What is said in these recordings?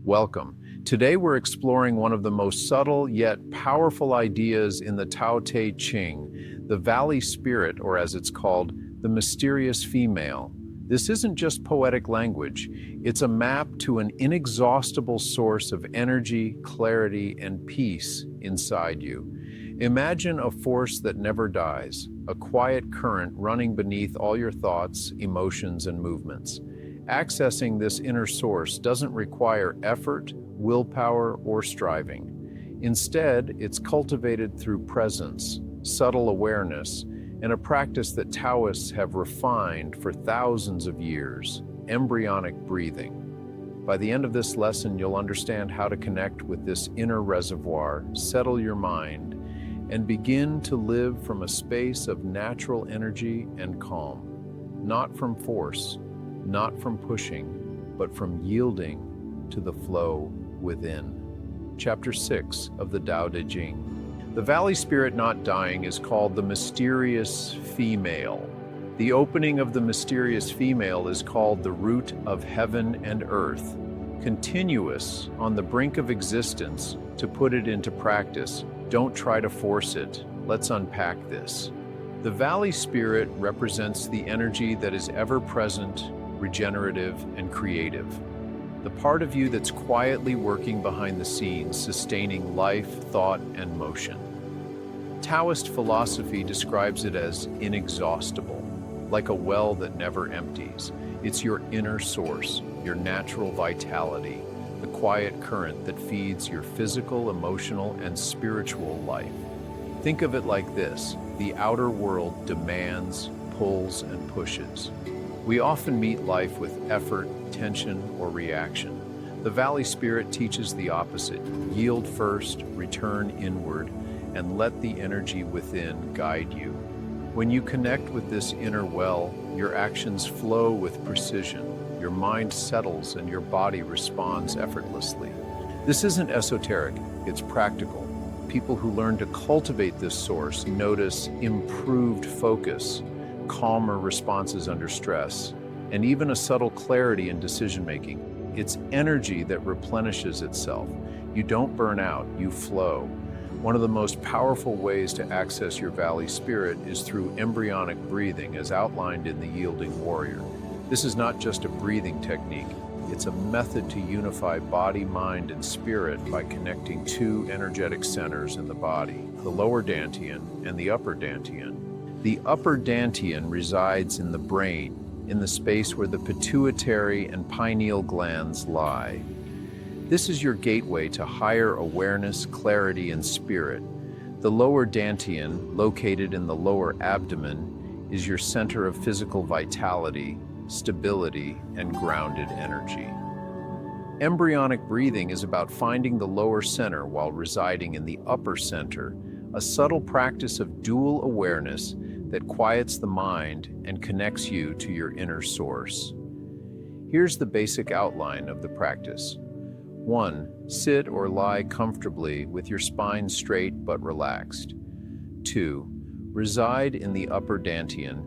Welcome. Today we're exploring one of the most subtle yet powerful ideas in the Tao Te Ching, the Valley Spirit, or as it's called, the mysterious female. This isn't just poetic language, it's a map to an inexhaustible source of energy, clarity, and peace inside you. Imagine a force that never dies, a quiet current running beneath all your thoughts, emotions, and movements. Accessing this inner source doesn't require effort, willpower, or striving. Instead, it's cultivated through presence, subtle awareness, and a practice that Taoists have refined for thousands of years, embryonic breathing. By the end of this lesson, you'll understand how to connect with this inner reservoir, settle your mind, and begin to live from a space of natural energy and calm, not from force, not from pushing, but from yielding to the flow within. Chapter 6 of the Tao Te Ching. The Valley Spirit not dying is called the mysterious female. The opening of the mysterious female is called the root of heaven and earth, continuous on the brink of existence. To put it into practice, don't try to force it. Let's unpack this. The Valley Spirit represents the energy that is ever present, regenerative, and creative. The part of you that's quietly working behind the scenes, sustaining life, thought, and motion. Taoist philosophy describes it as inexhaustible, like a well that never empties. It's your inner source, your natural vitality, the quiet current that feeds your physical, emotional, and spiritual life. Think of it like this: the outer world demands, pulls, and pushes. We often meet life with effort, tension, or reaction. The Valley Spirit teaches the opposite: yield first, return inward, and let the energy within guide you. When you connect with this inner well, your actions flow with precision, your mind settles, and your body responds effortlessly. This isn't esoteric, it's practical. People who learn to cultivate this source notice improved focus, calmer responses under stress, and even a subtle clarity in decision-making. It's energy that replenishes itself. You don't burn out, you flow. One of the most powerful ways to access your Valley Spirit is through embryonic breathing, as outlined in the Yielding Warrior. This is not just a breathing technique, it's a method to unify body, mind, and spirit by connecting two energetic centers in the body, the Lower Dan Tien and the Upper Dan Tien. The Upper Dan Tien resides in the brain, in the space where the pituitary and pineal glands lie. This is your gateway to higher awareness, clarity, and spirit. The Lower Dan Tien, located in the lower abdomen, is your center of physical vitality, stability, and grounded energy. Embryonic breathing is about finding the lower center while residing in the upper center, a subtle practice of dual awareness that quiets the mind and connects you to your inner source. Here's the basic outline of the practice. 1. Sit or lie comfortably with your spine straight but relaxed. 2. Reside in the Upper Dan Tien.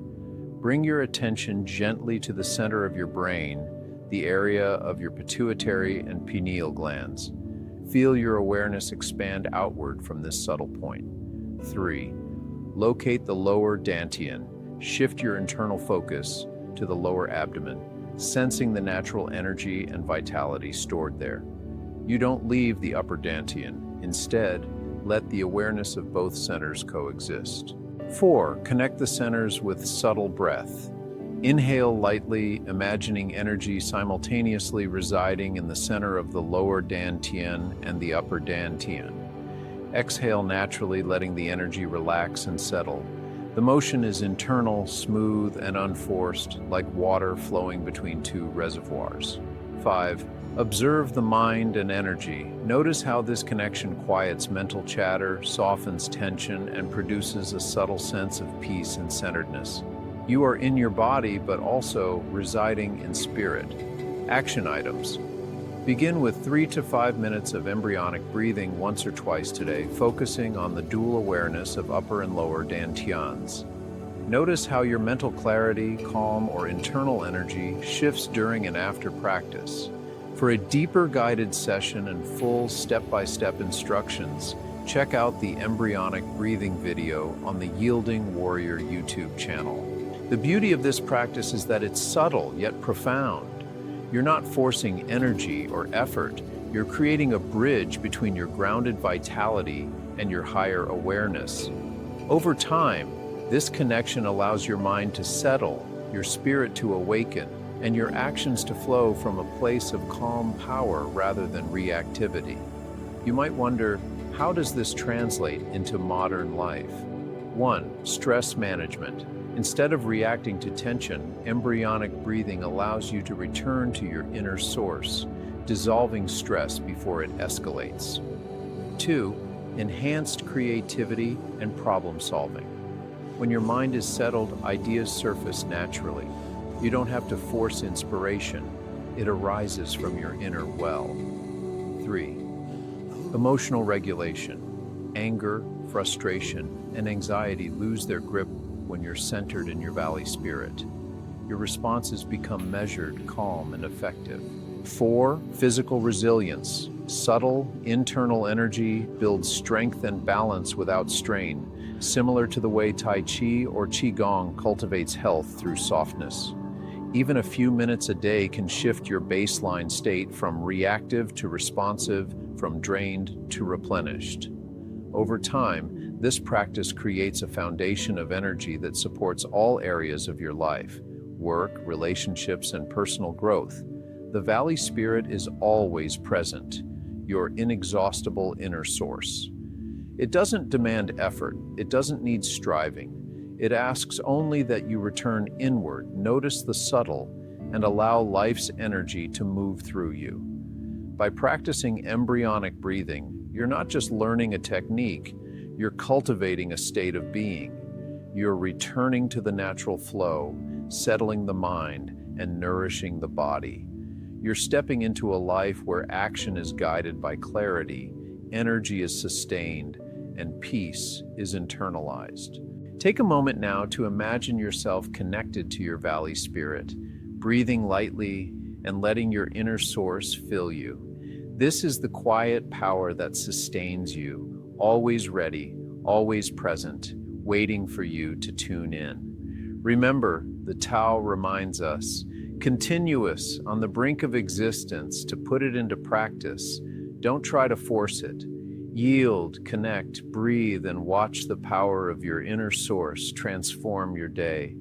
Bring your attention gently to the center of your brain, the area of your pituitary and pineal glands. Feel your awareness expand outward from this subtle point. 3. Locate the Lower Dan Tien. Shift your internal focus to the lower abdomen, sensing the natural energy and vitality stored there. You don't leave the Upper Dan Tien. Instead, let the awareness of both centers coexist. 4. Connect the centers with subtle breath. Inhale lightly, imagining energy simultaneously residing in the center of the Lower Dan Tien and the Upper Dan Tien. Exhale naturally, letting the energy relax and settle. The motion is internal, smooth, and unforced, like water flowing between two reservoirs. 5. Observe the mind and energy. Notice how this connection quiets mental chatter, softens tension, and produces a subtle sense of peace and centeredness. You are in your body, but also residing in spirit. Action items. Begin with 3 to 5 minutes of embryonic breathing once or twice today, focusing on the dual awareness of Upper and Lower Dan Tiens. Notice how your mental clarity, calm, or internal energy shifts during and after practice. For a deeper guided session and full step-by-step instructions, check out the embryonic breathing video on the Yielding Warrior YouTube channel. The beauty of this practice is that it's subtle yet profound. You're not forcing energy or effort. You're creating a bridge between your grounded vitality and your higher awareness. Over time, this connection allows your mind to settle, your spirit to awaken, and your actions to flow from a place of calm power rather than reactivity. You might wonder, how does this translate into modern life? 1. Stress management. Instead of reacting to tension, embryonic breathing allows you to return to your inner source, dissolving stress before it escalates. 2. Enhanced creativity and problem solving. When your mind is settled, ideas surface naturally. You don't have to force inspiration. It arises from your inner well. 3. Emotional regulation. Anger, frustration, and anxiety lose their grip when you're centered in your valley spirit. Your responses become measured, calm, and effective. 4. Physical resilience. Subtle, internal energy builds strength and balance without strain, similar to the way Tai Chi or Qigong cultivates health through softness. Even a few minutes a day can shift your baseline state from reactive to responsive, from drained to replenished. Over time, this practice creates a foundation of energy that supports all areas of your life: work, relationships, and personal growth. The valley spirit is always present, your inexhaustible inner source. It doesn't demand effort, it doesn't need striving. It asks only that you return inward, notice the subtle, and allow life's energy to move through you. By practicing embryonic breathing, you're not just learning a technique, you're cultivating a state of being. You're returning to the natural flow, settling the mind, and nourishing the body. You're stepping into a life where action is guided by clarity, energy is sustained, and peace is internalized. Take a moment now to imagine yourself connected to your valley spirit, breathing lightly and letting your inner source fill you. This is the quiet power that sustains you, always ready, always present, waiting for you to tune in. Remember, the Tao reminds us, continuous, on the brink of existence. To put it into practice, don't try to force it. Yield, connect, breathe, and watch the power of your inner source transform your day.